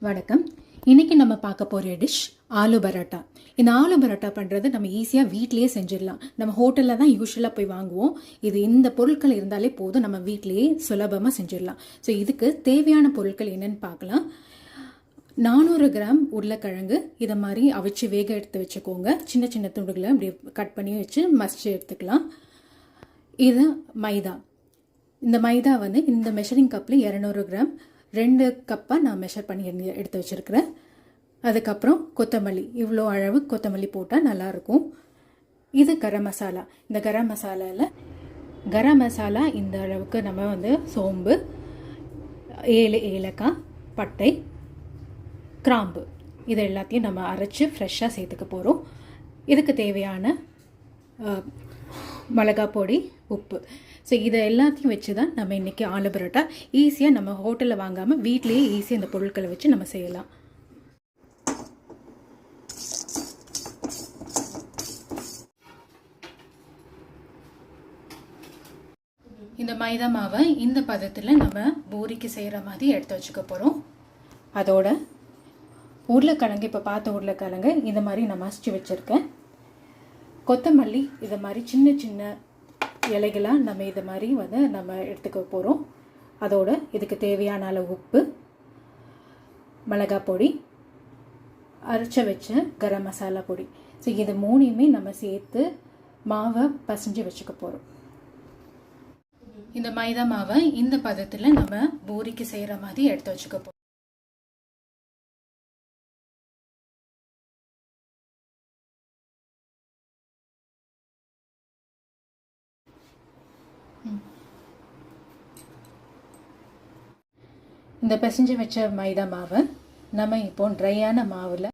வணக்கம். இன்னைக்கு நம்ம பார்க்க போகிற டிஷ் ஆலு பரோட்டா. இந்த ஆலு பரோட்டா பண்ணுறது நம்ம ஈஸியாக வீட்லேயே செஞ்சிடலாம். நம்ம ஹோட்டலில் தான் யூஸ்வலாக போய் வாங்குவோம். இந்த பொருட்கள் இருந்தாலே போதும், நம்ம வீட்லேயே சுலபமாக செஞ்சிடலாம். ஸோ இதுக்கு தேவையான பொருட்கள் என்னென்னு பார்க்கலாம். 400 கிராம் உருளைக்கிழங்கு இதை மாதிரி அவிச்சு வேக எடுத்து வச்சுக்கோங்க. சின்ன சின்ன துண்டுகளை அப்படி கட் பண்ணி வச்சு மசிச்சு எடுத்துக்கலாம். இது மைதா. இந்த மைதா இந்த மெஷரிங் கப்பில் 200 கிராம் 2 கப்பாக நான் மெஷர் பண்ணி எடுத்து வச்சுருக்கிறேன். அதுக்கப்புறம் கொத்தமல்லி, இவ்வளோ அளவு கொத்தமல்லி போட்டால் நல்லாயிருக்கும். இது கரம் மசாலா. இந்த கரம் மசாலா இந்த அளவுக்கு நம்ம சோம்பு, 7 ஏலக்காய், பட்டை, கிராம்பு இது எல்லாத்தையும் நம்ம அரைச்சி ஃப்ரெஷ்ஷாக சேர்த்துக்க போகிறோம். இதுக்கு தேவையான மிளகாய் பொடி, உப்பு. ஸோ இதை எல்லாத்தையும் வச்சு தான் நம்ம இன்றைக்கி ஆலு பரோட்டா ஈஸியாக நம்ம ஹோட்டலில் வாங்காமல் வீட்லேயே ஈஸியாக இந்த பொருட்களை வச்சு நம்ம செய்யலாம். இந்த மைதா மாவை இந்த பதத்தில் நம்ம பூரிக்கு செய்கிற மாதிரி எடுத்து வச்சுக்க போகிறோம். அதோட உருளைக்கிழங்கு, இப்போ பார்த்த உருளைக்கிழங்கு இந்த மாதிரி நான் மசிச்சு வச்சுருக்கேன். கொத்தமல்லி இதை மாதிரி சின்ன சின்ன இலைகளாக நம்ம இதை மாதிரி நம்ம எடுத்துக்க போகிறோம். அதோடு இதுக்கு தேவையான அளவு உப்பு, மிளகாய் பொடி, அரைச்ச வச்ச கரம் மசாலா பொடி. ஸோ இது மூணையுமே நம்ம சேர்த்து மாவை பசைஞ்சு வச்சுக்க போகிறோம். இந்த மைதா மாவை இந்த பதத்தில் நம்ம பூரிக்கு செய்கிற மாதிரி எடுத்து வச்சுக்க போகிறோம். இந்த பிசைஞ்சு வச்ச மைதா மாவை நம்ம இப்போ ட்ரையான மாவில்